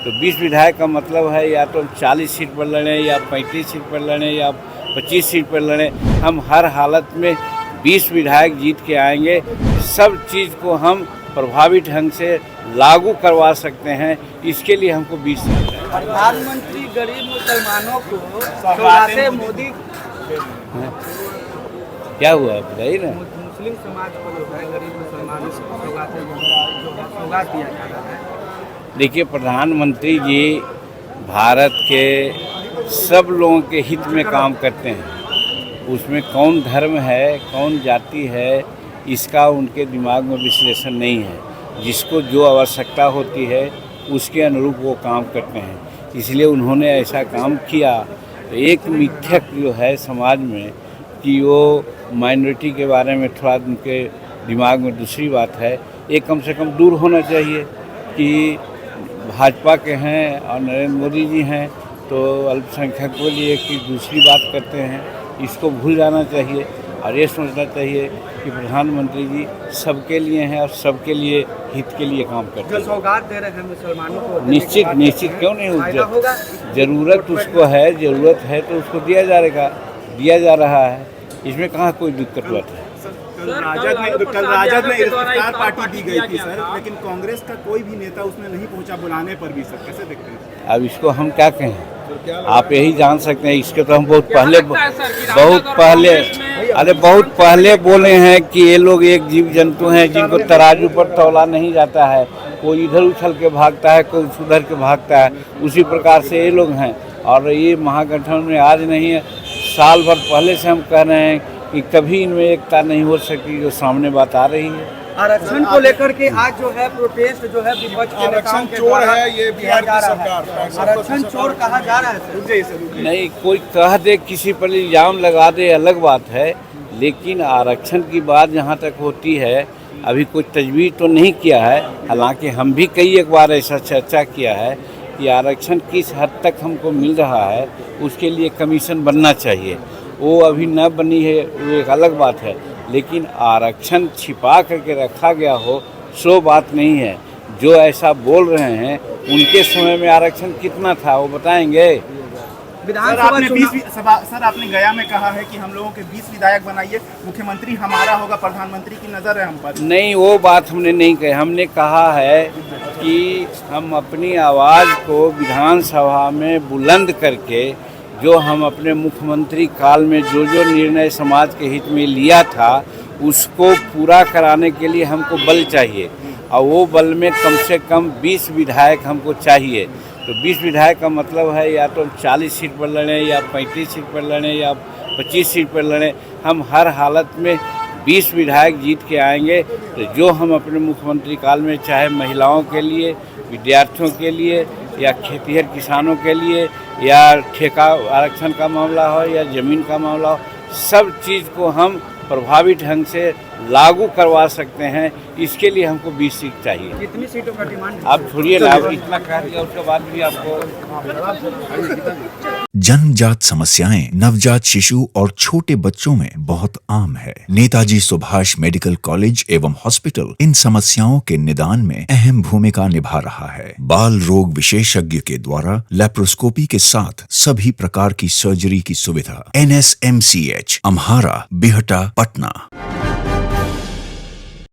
तो 20 विधायक का मतलब है या तो 40 सीट पर लड़ें या 35 सीट पर लड़ें या 25 सीट पर लड़ें, हम हर हालत में 20 विधायक जीत के आएंगे। सब चीज़ को हम प्रभावी ढंग से लागू करवा सकते हैं, इसके लिए हमको 20 सीट चाहिए। प्रधानमंत्री गरीब मुसलमानों को सौगातें मोदी क्या हुआ है बताइए ना। मुस्लिम समाज को जो है गरीब मुसलमानों को सौगात दिया जा रहा है। देखिए, प्रधानमंत्री जी भारत के सब लोगों के हित में काम करते हैं। उसमें कौन धर्म है, कौन जाति है, इसका उनके दिमाग में विश्लेषण नहीं है। जिसको जो आवश्यकता होती है उसके अनुरूप वो काम करते हैं, इसलिए उन्होंने ऐसा काम किया। तो एक मिथक जो है समाज में कि वो माइनॉरिटी के बारे में थोड़ा उनके दिमाग में दूसरी बात है, ये कम से कम दूर होना चाहिए कि भाजपा के हैं और नरेंद्र मोदी जी हैं तो अल्पसंख्यकों के लिए की दूसरी बात करते हैं, इसको भूल जाना चाहिए और ये सोचना चाहिए कि प्रधानमंत्री जी सबके लिए हैं और सबके लिए हित के लिए काम करते हैं। जो सौगात दे रहे हैं मुसलमानों को, निश्चित क्यों नहीं होगा। ज़रूरत उसको है, ज़रूरत है तो उसको दिया जा रहा है, इसमें कहाँ कोई दिक्कत बात है। कल राजद में इफ्तार पार्टी दी गई थी सर, लेकिन कांग्रेस का कोई भी नेता उसमें नहीं पहुंचा बुलाने पर भी। सर कैसे देखते हैं? अब इसको हम क्या कहें, आप यही जान सकते हैं। इसके तो हम बहुत पहले बोले हैं कि ये लोग एक जीव जंतु हैं जिनको तराजू पर तौला नहीं जाता है। कोई इधर उछल के भागता है, कोई उधर के भागता है। उसी प्रकार से ये लोग हैं और ये महागठबंधन में आज नहीं है, साल भर पहले से हम कह रहे हैं कि कभी इनमें एकता नहीं हो सकती, जो सामने बात आ रही है। आरक्षण को लेकर के आज जो है प्रोटेस्ट जो है विपक्ष के नेताओं के द्वारा ये बिहार की सरकार आरक्षण चोर कहा जा रहा है। नहीं, कोई कह दे, किसी पर इल्ज़ाम लगा दे, अलग बात है, लेकिन आरक्षण की बात जहाँ तक होती है अभी कोई तजवीज़ तो नहीं किया है। हालांकि हम भी कई एक बार ऐसा चर्चा किया है कि आरक्षण किस हद तक हमको मिल रहा है, उसके लिए कमीशन बनना चाहिए। वो अभी न बनी है, वो एक अलग बात है, लेकिन आरक्षण छिपा करके रखा गया हो सो बात नहीं है। जो ऐसा बोल रहे हैं उनके समय में आरक्षण कितना था वो बताएंगे। सर आपने गया में कहा है कि हम लोगों के 20 विधायक बनाइए, मुख्यमंत्री हमारा होगा, प्रधानमंत्री की नज़र है हम पर। नहीं, वो बात हमने नहीं कही। हमने कहा है कि हम अपनी आवाज़ को विधानसभा में बुलंद करके जो हम अपने मुख्यमंत्री काल में जो निर्णय समाज के हित में लिया था उसको पूरा कराने के लिए हमको बल चाहिए और वो बल में कम से कम 20 विधायक हमको चाहिए। तो 20 विधायक का मतलब है या तो 40 सीट पर लड़ें या 35 सीट पर लड़ें या 25 सीट पर लड़ें, हम हर हालत में 20 विधायक जीत के आएंगे। तो जो हम अपने मुख्यमंत्री काल में चाहे महिलाओं के लिए, विद्यार्थियों के लिए या खेतिहर किसानों के लिए या ठेका आरक्षण का मामला हो या ज़मीन का मामला हो, सब चीज़ को हम प्रभावी ढंग से लागू करवा सकते हैं, इसके लिए हमको 20 सीट चाहिए। कितनी सीटों का डिमांड? आप छोड़िए ना, आप इतना कह दिया उसके बाद भी आपको। जन्मजात समस्याएं नवजात शिशु और छोटे बच्चों में बहुत आम है। नेताजी सुभाष मेडिकल कॉलेज एवं हॉस्पिटल इन समस्याओं के निदान में अहम भूमिका निभा रहा है। बाल रोग विशेषज्ञ के द्वारा लेप्रोस्कोपी के साथ सभी प्रकार की सर्जरी की सुविधा। NSMCH, अम्हारा, बिहटा, पटना।